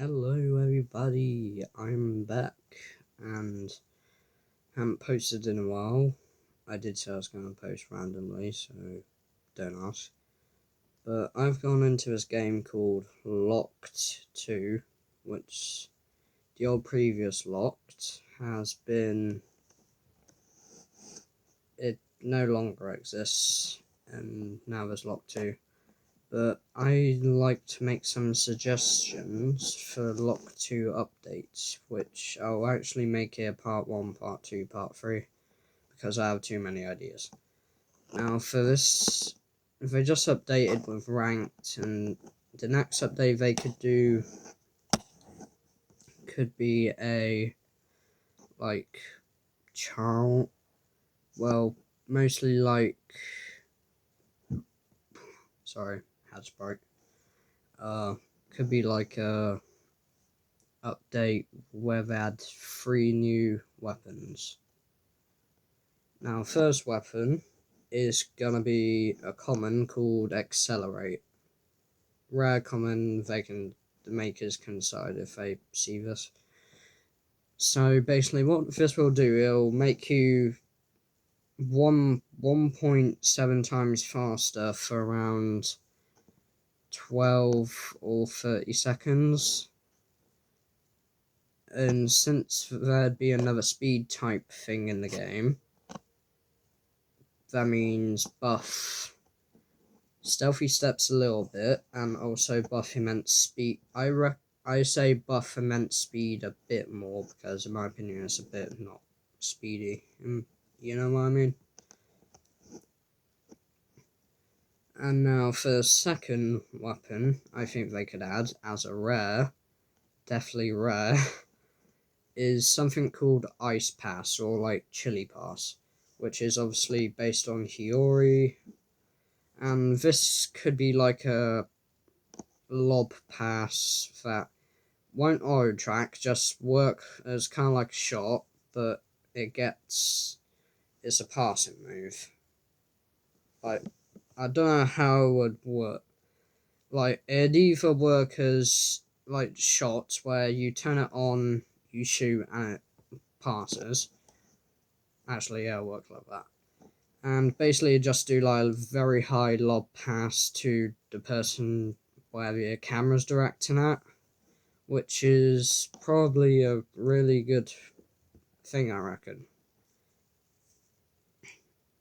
Hello everybody, I'm back and haven't posted in a while. I did say I was going to post randomly, so don't ask. But I've gone into this game called Locked 2, which the old previous Locked has been... It no longer exists, and now there's Locked 2. But I'd like to make some suggestions for Lock 2 updates, which I'll actually make here part 1, part 2, part 3, because I have too many ideas. Now for this, if they just updated with ranked, and the next update they could do could be a, like, child, well, mostly like, sorry, had spoke, could be like a update where they add 3 new weapons. Now, first weapon is gonna be a common called Accelerate. Rare common, the makers can decide if they see this. So basically what this will do, it'll make you 1.7 times faster for around 12 or 30 seconds. And since there'd be another speed type thing in the game, that means buff stealthy steps a little bit, and also buff immense speed. I say buff immense speed a bit more, because in my opinion it's a bit not speedy. You know what I mean? And now for the second weapon, I think they could add as a rare, definitely rare, is something called Ice Pass, or like Chili Pass, which is obviously based on Hiyori, and this could be like a lob pass that won't auto track, just work as kind of like a shot, but it's a passing move. Like, I don't know how it would work. Like, it'd either work as like shots where you turn it on, you shoot, and it passes. Actually, yeah, it'll work like that. And basically just do like a very high lob pass to the person where the camera's directing at, which is probably a really good thing, I reckon.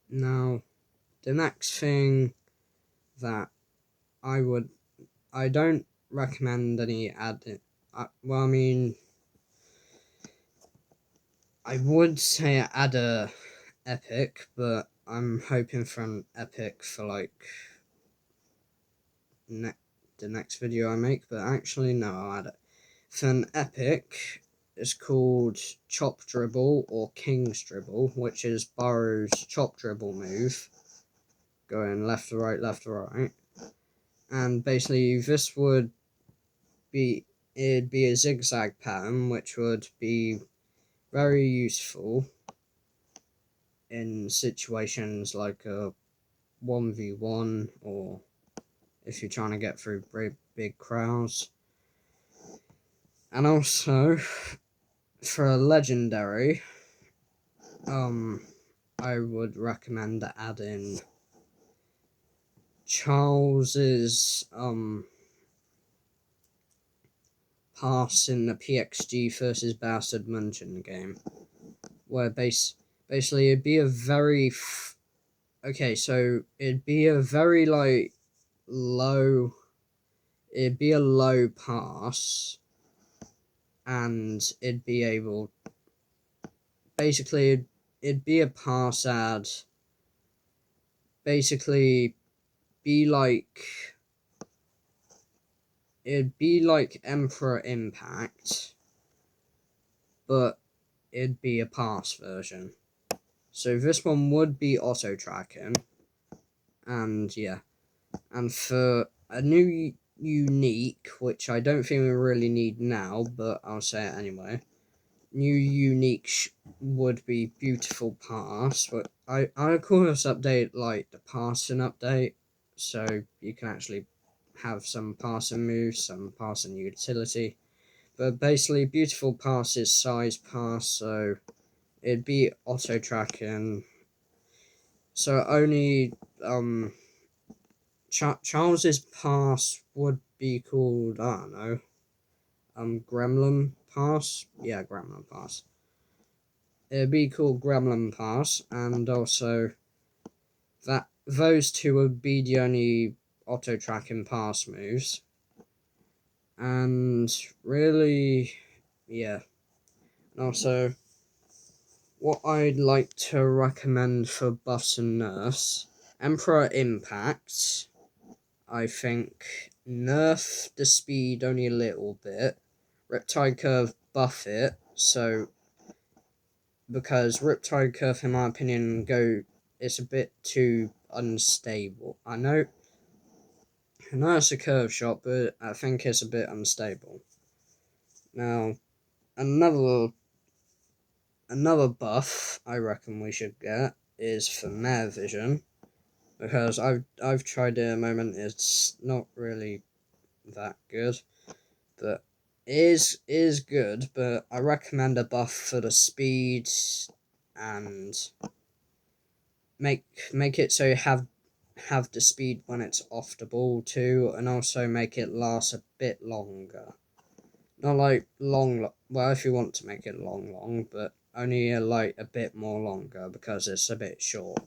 Now, the next thing that I don't recommend any well, I mean, I would say add a epic, but I'm hoping for an epic for like the next video I make, but actually no, I'll add it. For an epic, it's called Chop Dribble or King's Dribble, which is Burrow's chop dribble move, going left to right, left to right. And basically this would be, it'd be a zigzag pattern, which would be very useful in situations like a 1v1, or if you're trying to get through very big crowds. And also, for a legendary, I would recommend adding Charles's pass in the PXG versus Bastard Munchen game, where basically it'd be a very so it'd be a very like low, it'd be a low pass, and it'd be able, basically it'd be a pass ad, basically be like, it'd be like Emperor Impact, but it'd be a pass version. So this one would be auto tracking, and yeah. And for a new unique, which I don't think we really need now, but I'll say it anyway. New unique would be Beautiful Pass, but I call this update like the passing update, so you can actually have some passing moves, some passing utility. But basically, beautiful pass is size pass, so it'd be auto tracking. So only Charles's pass would be called, I don't know, Gremlin pass. Yeah, Gremlin pass. It'd be called Gremlin pass, and also that those two would be the only auto tracking pass moves. And really, yeah. And also, what I'd like to recommend for buffs and nerfs, Emperor Impact, I think nerf the speed only a little bit. Riptide Curve buff it, so because Riptide Curve in my opinion it's a bit too unstable. I know it's a curve shot, but I think it's a bit unstable. Now another buff I reckon we should get is for Mare Vision, because I've tried it a moment, it's not really that good, but it is good, but I recommend a buff for the speed and make it so you have the speed when it's off the ball too, and also make it last a bit longer. Not like long, well, if you want to make it long, but only like a bit more longer because it's a bit short.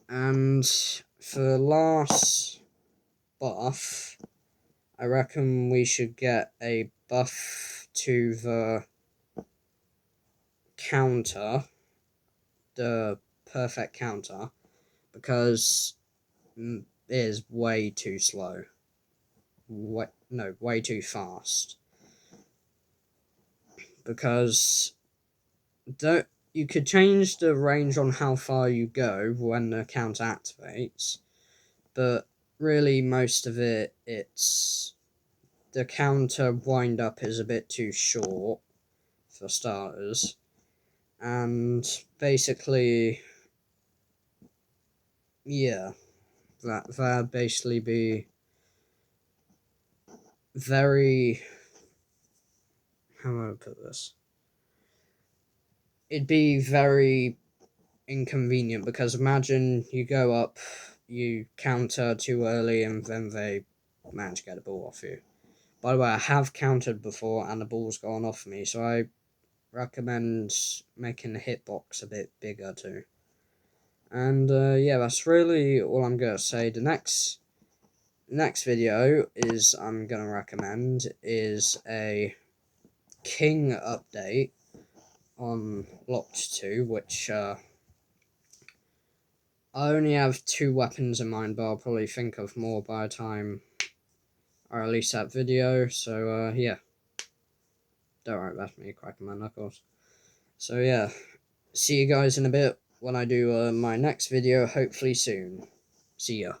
And for the last buff, I reckon we should get a buff to the counter, the perfect counter, because it is way too slow. Way too fast. Because you could change the range on how far you go when the counter activates, but really most of it's the counter wind up is a bit too short for starters, and basically, yeah, that'd basically be very, how do I put this? It'd be very inconvenient, because imagine you go up, you counter too early, and then they manage to get a ball off you. By the way, I have countered before and the ball's gone off me, so I recommend making the hitbox a bit bigger too. And yeah, that's really all I'm gonna say. The next video is I'm gonna recommend is a King update on Locked 2, which I only have 2 weapons in mind, but I'll probably think of more by the time I release that video. So yeah, don't worry, that's me cracking my knuckles. So yeah, see you guys in a bit when I do my next video, hopefully soon. See ya.